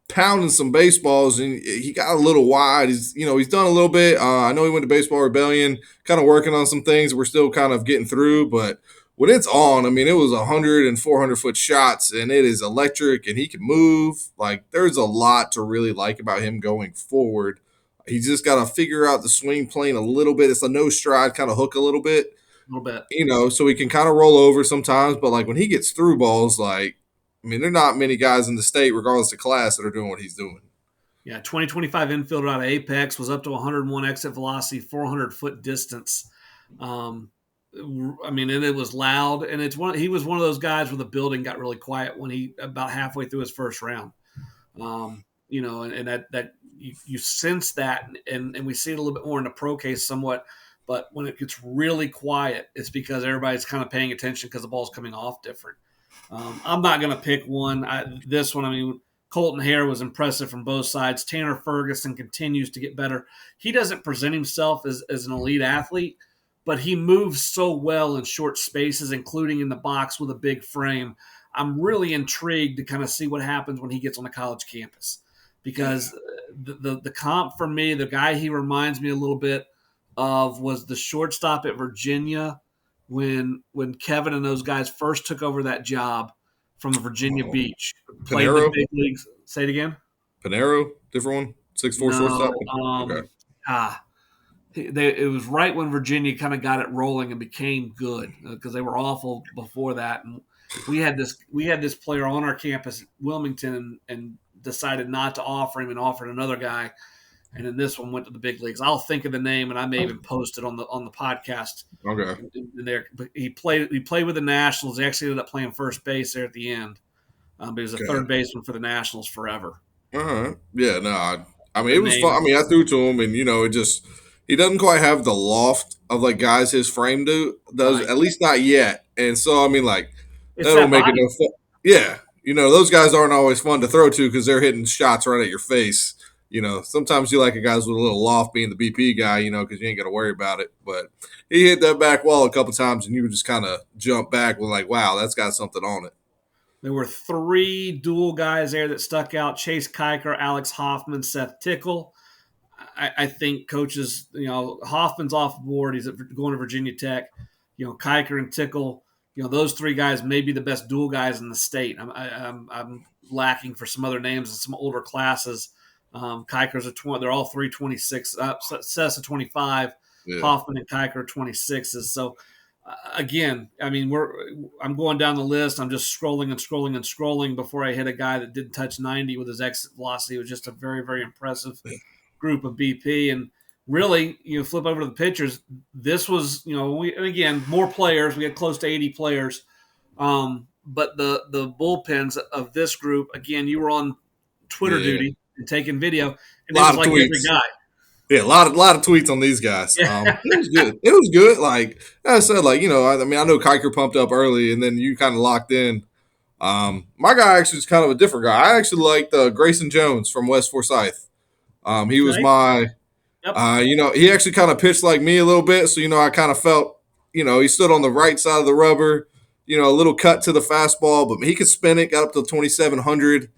pounding some baseballs, and he got a little wide. He's done a little bit. I know he went to Baseball Rebellion, kind of working on some things we're still kind of getting through, but when it's on, I mean, it was 100 and 400-foot shots, and it is electric, and he can move. Like, there's a lot to really like about him going forward. He's just got to figure out the swing plane a little bit. It's a no stride kind of hook a little bit. A little bit. So he can kind of roll over sometimes, but like when he gets through balls, like, I mean, there are not many guys in the state, regardless of class, that are doing what he's doing. Yeah, 2025 infielder out of Apex, was up to 101 exit velocity, 400-foot distance. I mean, and it was loud, and he was one of those guys where the building got really quiet when he about halfway through his first round. And that you sense that, and we see it a little bit more in the ProCase somewhat. But when it gets really quiet, it's because everybody's kind of paying attention because the ball's coming off different. I'm not going to pick one. This one, I mean, Colton Hare was impressive from both sides. Tanner Ferguson continues to get better. He doesn't present himself as an elite athlete, but he moves so well in short spaces, including in the box with a big frame. I'm really intrigued to kind of see what happens when he gets on the college campus, because the comp for me, the guy he reminds me a little bit of was the shortstop at Virginia when Kevin and those guys first took over that job from Virginia Beach. Played in the big leagues. Say it again. Panero, different one? 6'4" shortstop? Okay. It was right when Virginia kind of got it rolling and became good, because they were awful before that. And we had this player on our campus at Wilmington and decided not to offer him and offered another guy. And then this one went to the big leagues. I'll think of the name, and I may even post it on the podcast. Okay. In there, but he played with the Nationals. He actually ended up playing first base there at the end. But he was a third baseman for the Nationals forever. Yeah, no, I mean, it was fun. I mean, I threw to him, and it just, he doesn't quite have the loft of like guys his frame does, right. At least not yet. And so, I mean, like, that'll make it no fun. Yeah, those guys aren't always fun to throw to because they're hitting shots right at your face. Sometimes you like a guys with a little loft being the BP guy, because you ain't got to worry about it. But he hit that back wall a couple times, and you would just kind of jump back with like, wow, that's got something on it. There were 3 dual guys there that stuck out: Chase Kiker, Alex Hoffman, Seth Tickle. I think coaches, Hoffman's off board. He's going to Virginia Tech. Kiker and Tickle, those 3 guys may be the best dual guys in the state. I'm lacking for some other names in some older classes. Kiker's a 20. They're all 3 26. Seth's a 25. Yeah. Hoffman and Kiker are 26s. So again, I mean, I'm going down the list. I'm just scrolling and scrolling and scrolling before I hit a guy that didn't touch 90 with his exit velocity. It was just a very, very impressive group of BP. And really, flip over to the pitchers. This was, again, more players. We had close to 80 players. But the bullpens of this group, again, you were on Twitter duty and taking video, and it was like every guy. Yeah, a lot of tweets on these guys. It was good. It was good. Like I said, like, I mean, I know Kiker pumped up early, and then you kind of locked in. My guy actually is kind of a different guy. I actually liked Grayson Jones from West Forsyth. He was my, he actually kind of pitched like me a little bit. So, I kind of felt, he stood on the right side of the rubber, a little cut to the fastball, but he could spin it, got up to 2,700.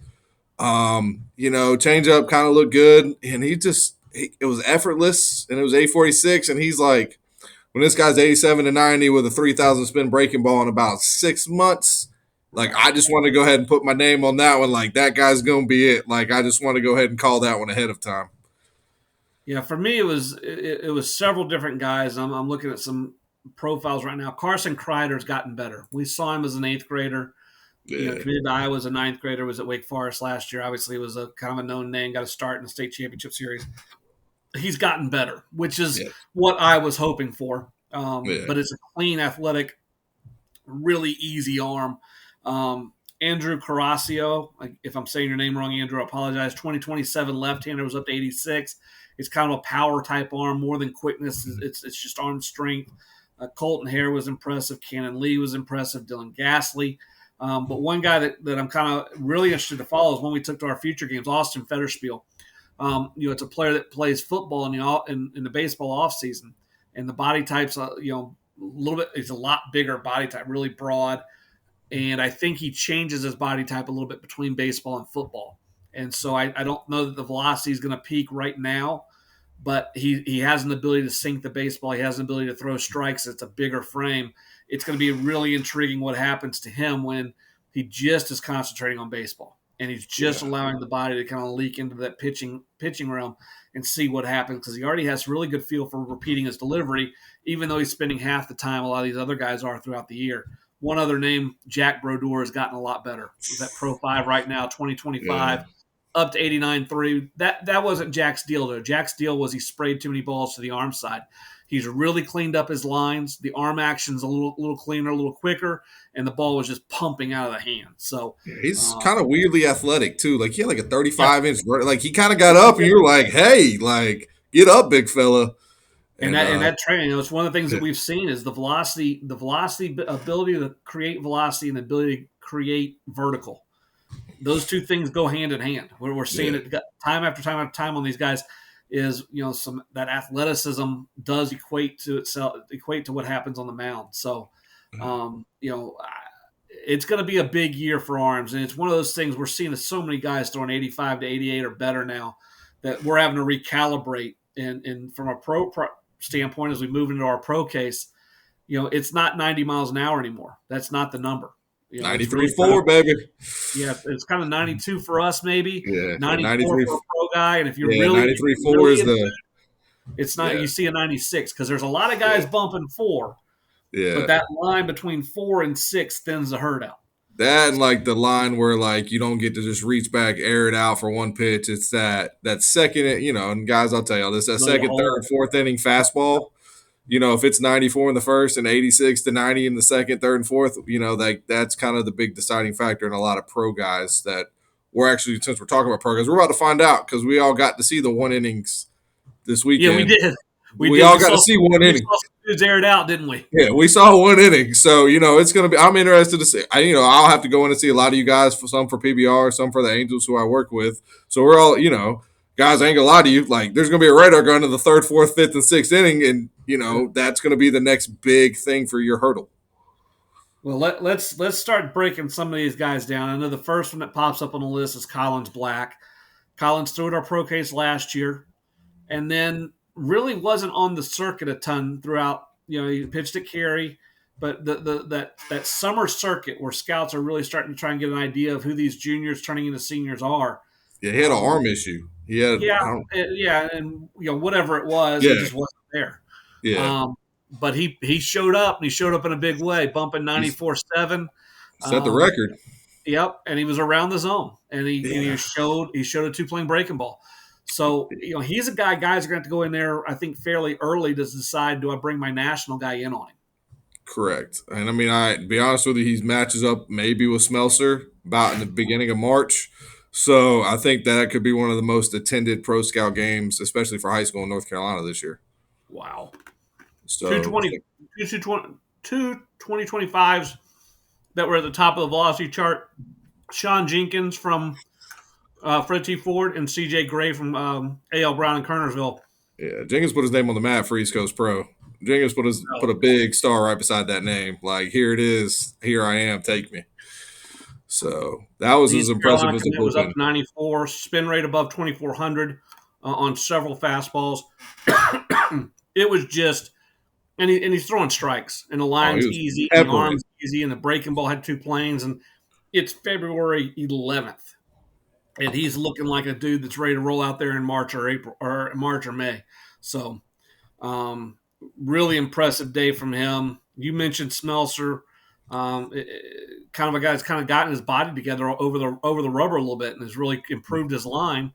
Change up kind of looked good, and it was effortless, and it was 846, and he's like, when this guy's 87 to 90 with a 3,000 spin breaking ball in about 6 months, like, I just want to go ahead and put my name on that one. Like, that guy's going to be it. Like, I just want to go ahead and call that one ahead of time. Yeah, for me, it was several different guys. I'm looking at some profiles right now. Carson Kreider's gotten better. We saw him as an 8th grader. Committed to Iowa as a 9th grader, was at Wake Forest last year. Obviously, was a kind of a known name, got a start in the state championship series. He's gotten better, which is what I was hoping for. But it's a clean, athletic, really easy arm. Andrew Carrasco, if I'm saying your name wrong, Andrew, I apologize. 2027 left-hander, was up to 86. It's kind of a power type arm, more than quickness. It's just arm strength. Colton Hare was impressive. Cannon Lee was impressive. Dylan Gasly. But one guy that I'm kind of really interested to follow is one we took to our future games, Austin Fetterspiel. It's a player that plays football in the baseball offseason. And the body type's, a little bit, it's a lot bigger body type, really broad. And I think he changes his body type a little bit between baseball and football. And so I don't know that the velocity is going to peak right now, but he has an ability to sink the baseball. He has an ability to throw strikes. It's a bigger frame. It's going to be really intriguing what happens to him when he just is concentrating on baseball and he's just allowing the body to kind of leak into that pitching realm and see what happens, because he already has a really good feel for repeating his delivery, even though he's spending half the time a lot of these other guys are throughout the year. One other name, Jack Brodeur, has gotten a lot better. He's at Pro 5 right now, 2025, up to 89.3. That wasn't Jack's deal, though. Jack's deal was he sprayed too many balls to the arm side. He's really cleaned up his lines. The arm action's a little cleaner, a little quicker, and the ball was just pumping out of the hand. So he's kind of weirdly athletic, too. Like, he had like a 35-inch – like, he kind of got up, and you're like, hey, like, get up, big fella. And that training, it's one of the things that we've seen is the velocity ability to create velocity and the ability to create vertical. Those two things go hand in hand. We're seeing it time after time after time on these guys. Is that athleticism does equate to what happens on the mound. So, it's going to be a big year for arms, and it's one of those things we're seeing so many guys throwing 85 to 88 or better now that we're having to recalibrate. And from a pro standpoint, as we move into our pro case, it's not 90 miles an hour anymore. That's not the number. 93.4, baby. Yeah, it's kind of 92 for us, maybe. Yeah, 94 for a pro guy, and if you're really 93.4 really is the. It's not. You see a 96 because there's a lot of guys bumping 4. Yeah, but that line between 4 and 6 thins the herd out. That and like the line where like you don't get to just reach back, air it out for one pitch. It's that second, and guys, I'll tell you, that second, third, fourth inning fastball. If it's 94 in the first and 86 to 90 in the second, third, and fourth, that's kind of the big deciding factor in a lot of pro guys that we're actually, since we're talking about pro guys, we're about to find out because we all got to see the 1 innings this weekend. Yeah, we did. We all got to see 1 inning. Dudes aired out, didn't we? Yeah, we saw 1 inning. So, it's going to be – I'm interested to see. I'll have to go in and see a lot of you guys, some for PBR, some for the Angels who I work with. So we're all, guys, I ain't going to lie to you. Like, there's going to be a radar gun to the third, fourth, fifth, and sixth inning, and, that's going to be the next big thing for your hurdle. Well, let's start breaking some of these guys down. I know the first one that pops up on the list is Collins Black. Collins threw at our pro case last year, and then really wasn't on the circuit a ton throughout. He pitched at Cary, but that summer circuit where scouts are really starting to try and get an idea of who these juniors turning into seniors are. Yeah, he had an arm issue. He had and whatever it was, it just wasn't there. Yeah. But he showed up, and he showed up in a big way, bumping 94.7. Set the record. Yep, and he was around the zone, and he showed a 2-plane breaking ball. So, he's a guy guys are going to have to go in there, I think, fairly early to decide, do I bring my national guy in on him? Correct. And, to be honest with you, he matches up maybe with Smelser about in the beginning of March. So, I think that could be one of the most attended pro scout games, especially for high school in North Carolina this year. Wow. So, 2025s that were at the top of the velocity chart. Sean Jenkins from Fred T. Ford and C.J. Gray from A.L. Brown in Kernersville. Yeah, Jenkins put his name on the map for East Coast Pro. Jenkins put a big star right beside that name. Like, here it is. Here I am. Take me. So that was as impressive as the bullpen. Was up 94, spin rate above 2,400 on several fastballs. It was just, and he's throwing strikes, and the line's easy, and the arm's easy, and the breaking ball had 2 planes, and it's February 11th, and he's looking like a dude that's ready to roll out there in March or May. So, really impressive day from him. You mentioned Smelser. Kind of a guy that's kind of gotten his body together over the rubber a little bit and has really improved his line,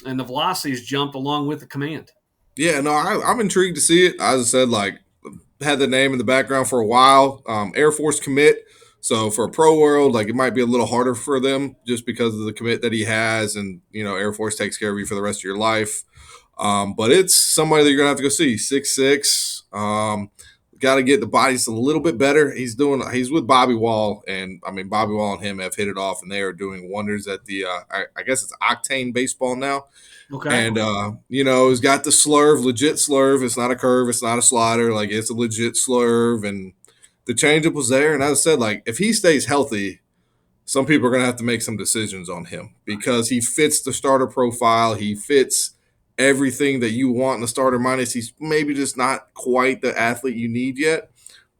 and the velocity's jumped along with the command. Yeah, no, I'm intrigued to see it. As I said, like, had the name in the background for a while. Air Force commit, So for a pro world, like it might be a little harder for them just because of the commit that he has, and Air Force takes care of you for the rest of your life. But it's somebody that you're gonna have to go see. 6'6". Got to get the bodies a little bit better. He's with Bobby Wall, and I mean Bobby Wall and him have hit it off, and they are doing wonders at the I guess it's Octane Baseball now. Okay. And he's got the slurve, legit slurve. It's not a curve, it's not a slider, like it's a legit slurve, and the changeup was there. And as I said, like if he stays healthy, some people are going to have to make some decisions on him because he fits the starter profile. He fits everything that you want in a starter, minus he's maybe just not quite the athlete you need yet.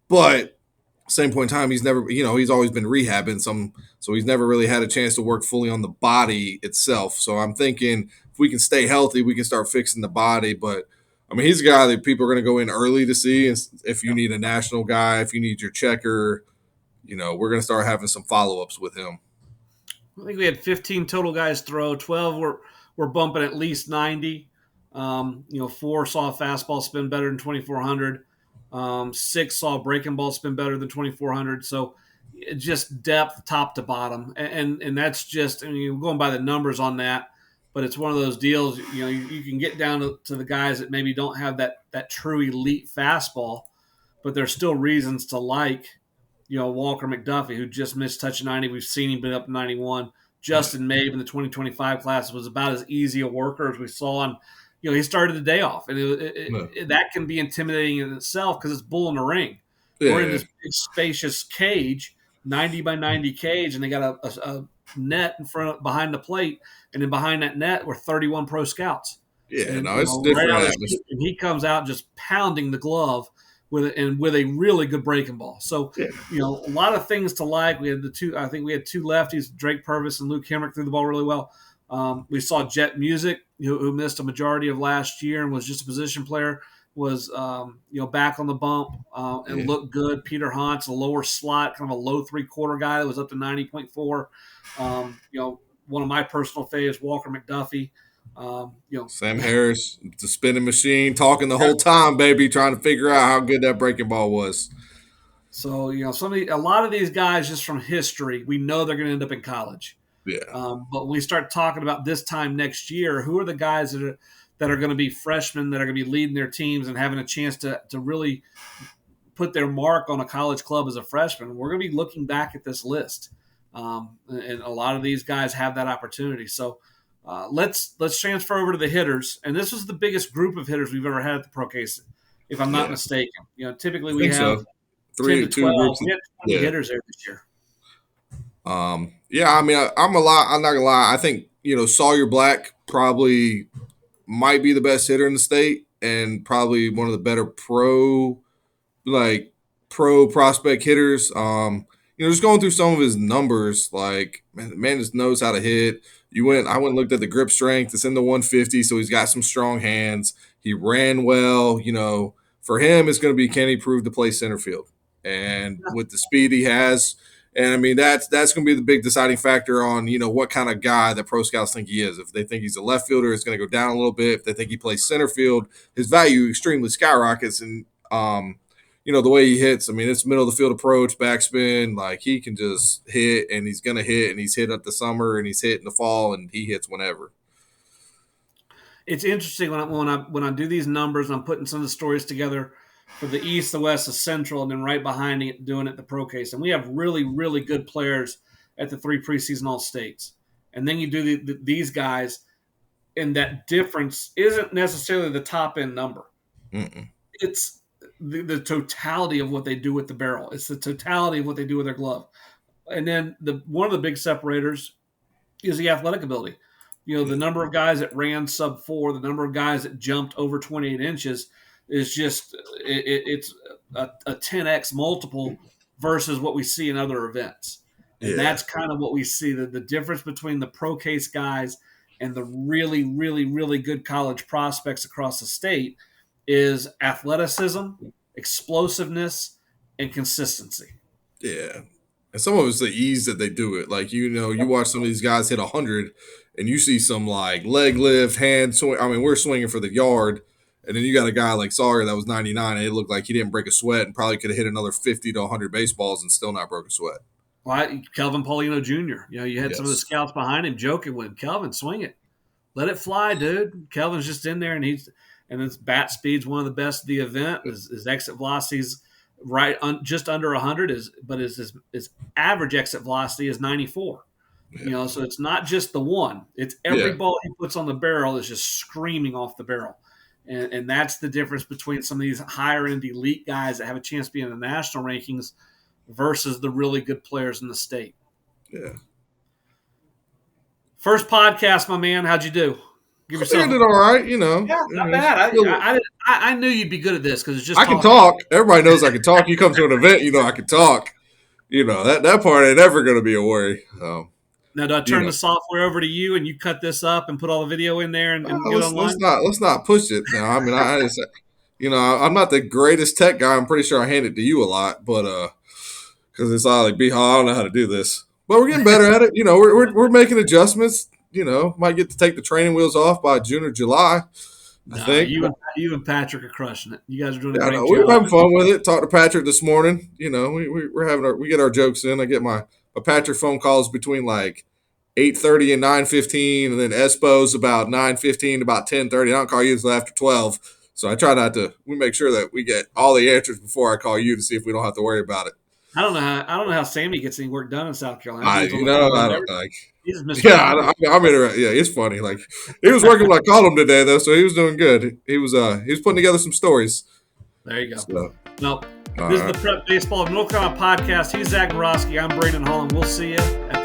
But same point in time, he's never, he's always been rehabbing some, so he's never really had a chance to work fully on the body itself. So I'm thinking if we can stay healthy, we can start fixing the body. But I mean, he's a guy that people are going to go in early to see. If you need a national guy, if you need your checker, we're going to start having some follow-ups with him. I think we had 15 total guys throw. 12 were bumping at least 90. 4 saw a fastball spin better than 2,400. 6 saw a breaking ball spin better than 2,400. So just depth top to bottom. And that's just, going by the numbers on that, but it's one of those deals, you can get down to the guys that maybe don't have that true elite fastball, but there's still reasons to like, Walker McDuffie, who just missed touch 90. We've seen him been up 91. Justin Mabe in the 2025 class was about as easy a worker as we saw on, he started the day off. And that can be intimidating in itself because it's bull in the ring. Yeah. We're in this big spacious cage, 90 by 90 cage, and they got a net behind the plate. And then behind that net were 31 pro scouts. Yeah, and, it's different. Right and he comes out just pounding the glove with a really good breaking ball. So, a lot of things to like. We had I think we had 2 lefties, Drake Purvis and Luke Hemrick, threw the ball really well. We saw Jet Music, who missed a majority of last year and was just a position player, was back on the bump and looked good. Peter Hans, a lower slot, kind of a low 3/4 guy that was up to 90.4. One of my personal faves, Walker McDuffie. Sam Harris, the spinning machine, talking the whole time, baby, trying to figure out how good that breaking ball was. So a lot of these guys, just from history, we know they're going to end up in college. Yeah. But when we start talking about this time next year, who are the guys that are going to be freshmen that are going to be leading their teams and having a chance to really put their mark on a college club as a freshman? We're going to be looking back at this list, and a lot of these guys have that opportunity. So. Let's transfer over to the hitters, and this was the biggest group of hitters we've ever had at the ProCase, if I'm not mistaken. Typically we have 10 to 12. We had 20 hitters there this year. I mean, I'm not gonna lie. I think Sawyer Black probably might be the best hitter in the state, and probably one of the better pro prospect hitters. Just going through some of his numbers, like man just knows how to hit. I went and looked at the grip strength. It's in the 150, so he's got some strong hands. He ran well. For him, it's going to be, can he prove to play center field? And with the speed he has, and I mean that's going to be the big deciding factor on what kind of guy that pro scouts think he is. If they think he's a left fielder, it's going to go down a little bit. If they think he plays center field, his value extremely skyrockets. And the way he hits, I mean, it's middle of the field approach, backspin. Like, he can just hit, and he's going to hit, and he's hit at the summer, and he's hit in the fall, and he hits whenever. It's interesting when I do these numbers, I'm putting some of the stories together for the East, the West, the Central, and then right behind it doing it the ProCase. And we have really, really good players at the 3 preseason All-States. And then you do these guys, and that difference isn't necessarily the top-end number. Mm-mm. It's the totality of what they do with the barrel. It's the totality of what they do with their glove. And then one of the big separators is the athletic ability. The number of guys that ran sub 4, the number of guys that jumped over 28 inches is just it's a 10x multiple versus what we see in other events. And that's kind of what we see, the difference between the ProCase guys and the really, really, really good college prospects across the state is athleticism, explosiveness, and consistency. Yeah. And some of it's the ease that they do it. Like, you watch some of these guys hit 100 and you see some like leg lift, hand swing. I mean, we're swinging for the yard. And then you got a guy like Sawyer that was 99 and it looked like he didn't break a sweat and probably could have hit another 50 to 100 baseballs and still not broke a sweat. Well, Kelvin Paulino Jr. You had some of the Yes. scouts behind him joking with him. Kelvin, swing it. Let it fly, dude. Kelvin's just in there, and his bat speed's one of the best of the event. His exit velocity's just under 100, but his average exit velocity is 94. Yeah. So it's not just the one. It's every ball he puts on the barrel is just screaming off the barrel. And that's the difference between some of these higher-end elite guys that have a chance to be in the national rankings versus the really good players in the state. Yeah. First podcast, my man. How'd you do? Give yourself. I did all right, Yeah, not bad. I knew you'd be good at this because it's just. I can talk. Everybody knows I can talk. You come to an event, I can talk. That part ain't ever going to be a worry. Now, do I turn the software over to you and you cut this up and put all the video in there and get online? Let's not push it now. I mean, I just, I'm not the greatest tech guy. I'm pretty sure I hand it to you a lot, but because it's all like, I don't know how to do this, but we're getting better at it. We're making adjustments. Might get to take the training wheels off by June or July. I think you and Patrick are crushing it. You guys are doing a great job. We're having fun with it. Talked to Patrick this morning. We get our jokes in. I get my Patrick phone calls between like 8:30 and 9:15, and then Espo's about 9:15 about 10:30. I don't call you until after 12. So I try not to. We make sure that we get all the answers before I call you to see if we don't have to worry about it. I don't know how Sammy gets any work done in South Carolina. I don't like. I'm interested. Yeah, it's funny. Like he was working when I called him today, though, so he was doing good. He was putting together some stories. There you go. So, this is the Prep Baseball of North Carolina podcast. He's Zach Borowski. I'm Braden Hall, and we'll see you at the